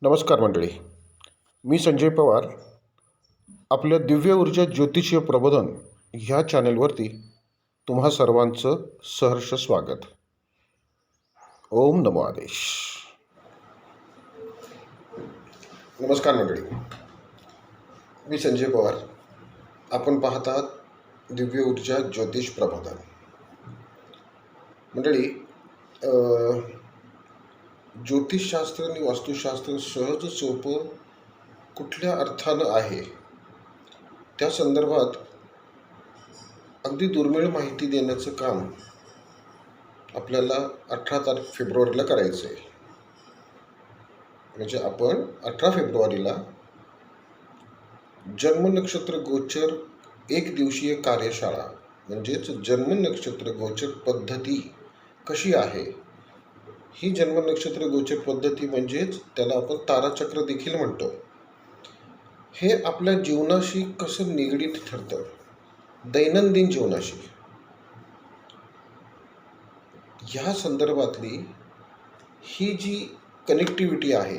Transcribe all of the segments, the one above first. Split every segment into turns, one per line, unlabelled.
नमस्कार मंडळी. मी संजय पवार. आपल्या दिव्य ऊर्जा ज्योतिषीय प्रबोधन ह्या चॅनेलवरती तुम्हा सर्वांचं सहर्ष स्वागत. ओम नमो आदेश. नमस्कार मंडळी, मी संजय पवार. आपण पाहत आहात दिव्य ऊर्जा ज्योतिष प्रबोधन. मंडळी, ज्योतिषशास्त्र आणि वास्तुशास्त्र सहज सोपं कुठल्या अर्थानं आहे त्या संदर्भात अगदी दुर्मिळ माहिती देण्याचं काम आपल्याला 18 फेब्रुवारीला करायचं आहे. म्हणजे आपण 18 फेब्रुवारीला जन्म नक्षत्र गोचर एक दिवसीय कार्यशाळा, म्हणजेच जन्म नक्षत्र गोचर पद्धती कशी आहे, ही जन्म नक्षत्र गोचर पद्धती म्हणजेच त्याला आपण ताराचक्र देखील म्हणतो, हे आपल्या जीवनाशी कसं निगडीत ठरतं, दैनंदिन जीवनाशी, ह्या संदर्भातली ही जी कनेक्टिव्हिटी आहे,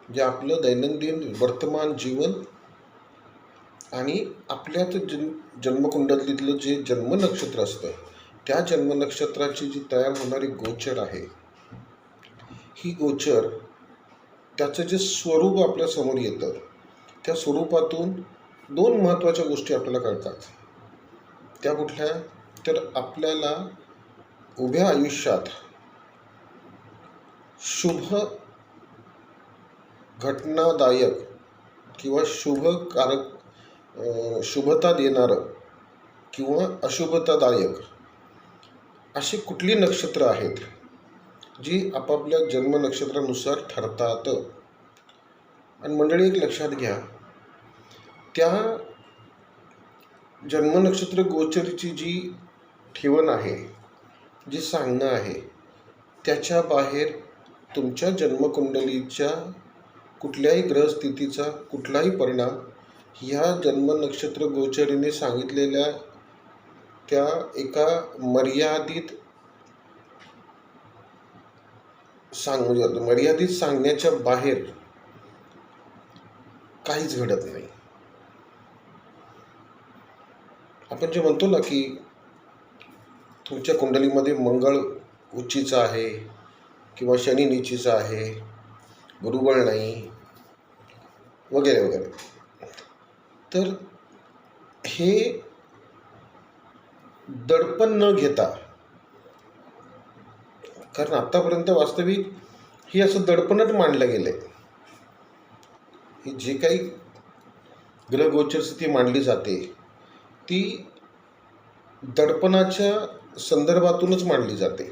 जे आपलं दैनंदिन वर्तमान जीवन आणि आपल्यात जन्मकुंडलीतलं जे जन्म नक्षत्र असतं, त्या जन्म नक्षत्राची जी तयार होणारी गोचर आहे, ही गोचर त्याचं जे स्वरूप आपल्या समोर येतं, त्या स्वरूपातून दोन महत्त्वाच्या गोष्टी आपल्याला कळतात. त्या कुठल्या? तर आपल्याला उभ्या आयुष्यात शुभ घटनादायक किंवा शुभता देणारं किंवा अशुभतादायक अशी कुठली नक्षत्र आहेत जी आपापल्या जन्म नक्षत्रानुसार ठरतात. आणि मंडळी, एक लक्षात घ्या, त्या जन्म नक्षत्र गोचरची जी ठेवण आहे, जी सांगणं आहे, त्याच्या बाहेर तुमच्या जन्मकुंडलीच्या कुठल्याही ग्रहस्थितीचा कुठलाही परिणाम ह्या जन्म नक्षत्र गोचरीने सांगितलेल्या त्या एका मर्यादित सांगण्याच्या बाहेर काहीच घडत नाही. आपण जे म्हणतो ना की तुमच्या कुंडलीमध्ये मंगळ उच्चीचा आहे किंवा शनी नीचीचा आहे, गुरुबळ नाही, वगैरे वगैरे, तर हे दडपण न घेता, कारण आतापर्यंत वास्तविक ही असं दडपणच मांडलं गेलं आहे. ही जे काही ग्रहगोचर स्थिती मांडली जाते ती दडपणाच्या संदर्भातूनच मांडली जाते.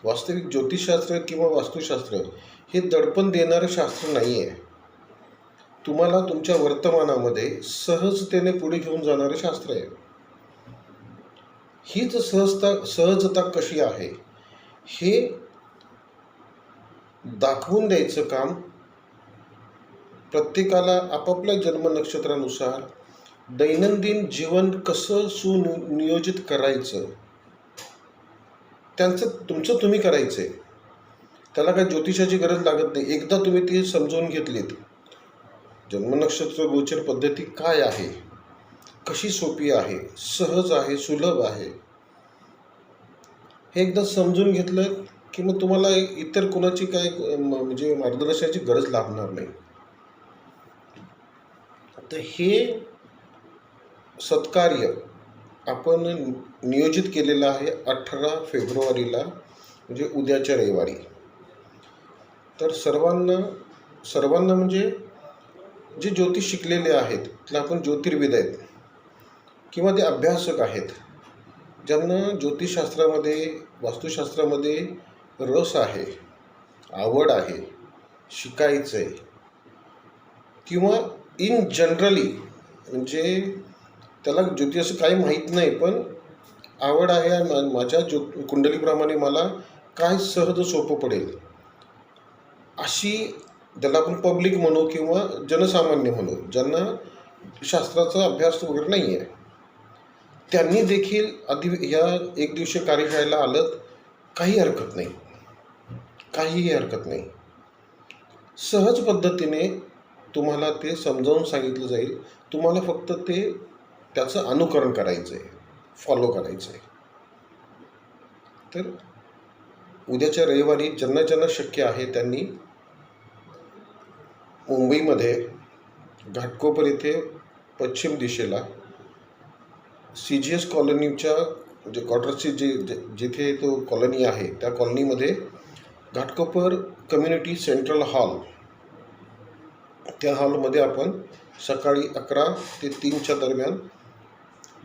वास्तविक ज्योतिषशास्त्र किंवा वास्तुशास्त्र हे दडपण देणारं शास्त्र नाही आहे. तुम्हाला तुमच्या वर्तमानामध्ये सहजतेने पुढे घेऊन जाणारं शास्त्र आहे. हीच सहजता कशी आहे हे दाखवून द्यायचं काम प्रत्येकाला आपापल्या जन्म नक्षत्रानुसार दैनंदिन जीवन कसं सुनियोजित करायचं, तुमचं तुम्ही करायचं आहे. त्याला काही ज्योतिषाची गरज लागत नाही. एकदा तुम्ही ती समजून घेतलीत, जन्मनक्षत्र गोचर पद्धती काय आहे, कशी सोपी आहे, सहज आहे, सुलभ आहे, हे एकदा समजून घेतलं की मग तुम्हाला इतर कोणाची काय म्हणजे मार्गदर्शनाची गरज लागणार नाही. तर हे सत्कार्य आपण नियोजित केलेलं आहे 18 फेब्रुवारीला, म्हणजे उद्याच्या रविवारी. तर सर्वांना म्हणजे जे ज्योतिष शिकलेले आहेत, त्याला आपण ज्योतिर्विद आहेत किंवा ते अभ्यासक आहेत, ज्यांना ज्योतिषशास्त्रामध्ये वास्तुशास्त्रामध्ये रस आहे, आवड आहे, शिकायचं आहे, किंवा इन जनरली म्हणजे त्याला ज्योतिष असं काही माहीत नाही पण आवड आहे, माझ्या कुंडलीप्रमाणे मला काय सहज सोपं पडेल, अशी, ज्याला आपण पब्लिक म्हणू किंवा जनसामान्य म्हणू, ज्यांना शास्त्राचा अभ्यास वगैरे नाही आहे, त्यांनी देखील ह्या एक दिवसीय कार्यशाळेला आलं, काहीही हरकत नाही. सहज पद्धतीने तुम्हाला ते समजावून सांगितलं जाईल. तुम्हाला फक्त ते त्याचं अनुकरण करायचं आहे, फॉलो करायचं आहे. तर उद्याच्या रविवारी ज्यांना ज्यांना शक्य आहे त्यांनी मुंबईमध्ये घाटकोपर येथे पश्चिम दिशेला CGS कॉलनीच्या म्हणजे क्वार्टरची जिथे तो कॉलनी आहे त्या कॉलनीमध्ये घाटकोपर कम्युनिटी सेंट्रल हॉल, त्या हॉलमध्ये आपण सकाळी 11 ते 3च्या दरम्यान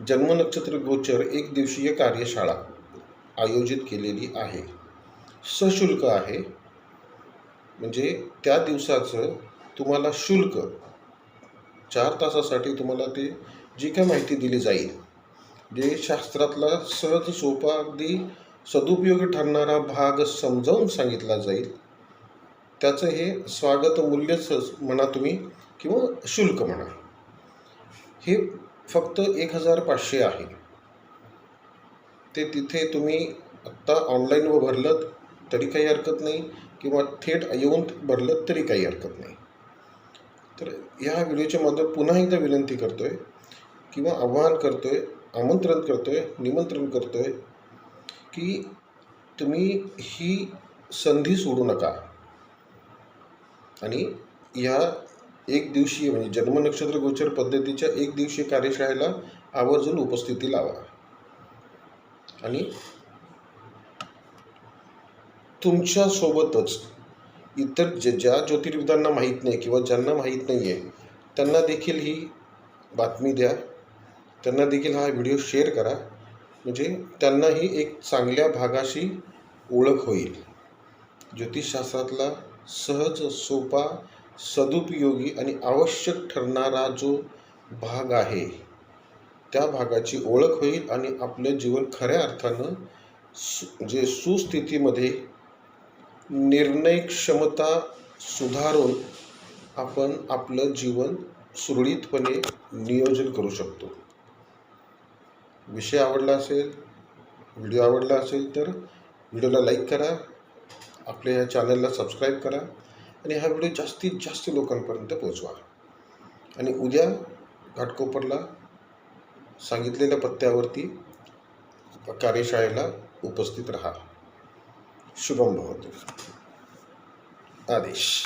जन्मनक्षत्र गोचर एक दिवसीय कार्यशाळा आयोजित केलेली आहे. सशुल्क आहे. म्हणजे त्या दिवसाचं तुम्हाला शुल्क 4 तासासाठी तुम्हाला ते जी काय माहिती दिली जाईल, जे शास्त्रातला सहज सोपा अगदी सदुपयोगी ठरणारा भाग समजावून सांगितला जाईल, त्याचं हे स्वागत मूल्य म्हणा तुम्ही किंवा शुल्क म्हणा, हे फक्त 1500 आहे. ते तिथे तुम्ही आत्ता ऑनलाईन भरलं तरी काही हरकत नाही किंवा थेट येऊन भरलं तरी काही हरकत नाही. तर ह्या व्हिडिओच्या माध्यमातून पुन्हा एकदा विनंती करतोय किंवा आवाहन करतोय, आमंत्रण करतोय, निमंत्रण करतोय की तुम्ही ही संधी सोडू नका आणि या एक दिवसीय म्हणजे जन्मनक्षत्र गोचर पद्धतीच्या एक दिवसीय कार्यशाळेला आवर्जून उपस्थिती लावा. आणि तुमच्यासोबतच इतर ज्या ज्योतिर्विदांना माहीत नाही किंवा ज्यांना माहीत नाही आहे त्यांना देखील ही बातमी द्या, त्यांना देखील हा व्हिडिओ शेअर करा. म्हणजे त्यांनाही एक चांगल्या भागाशी ओळख होईल. ज्योतिषशास्त्रातला सहज सोपा सदुपयोगी आणि आवश्यक ठरणारा जो भाग आहे त्या भागाची ओळख होईल आणि आपलं जीवन खऱ्या अर्थानं जे सुस्थितीमध्ये निर्णय क्षमता सुधारून आपण आपलं जीवन सुरळीतपणे नियोजन करू शकतो. विषय आवडला असेल, व्हिडिओ आवडला असेल तर व्हिडिओला लाईक करा, आपल्या या चॅनलला सबस्क्राईब करा आणि हा व्हिडिओ जास्तीत जास्त लोकांपर्यंत पोहोचवा. आणि उद्या घाटकोपरला सांगितलेल्या पत्त्यावरती कार्यशाळेला उपस्थित राहा. शुभम भवतु. आदेश.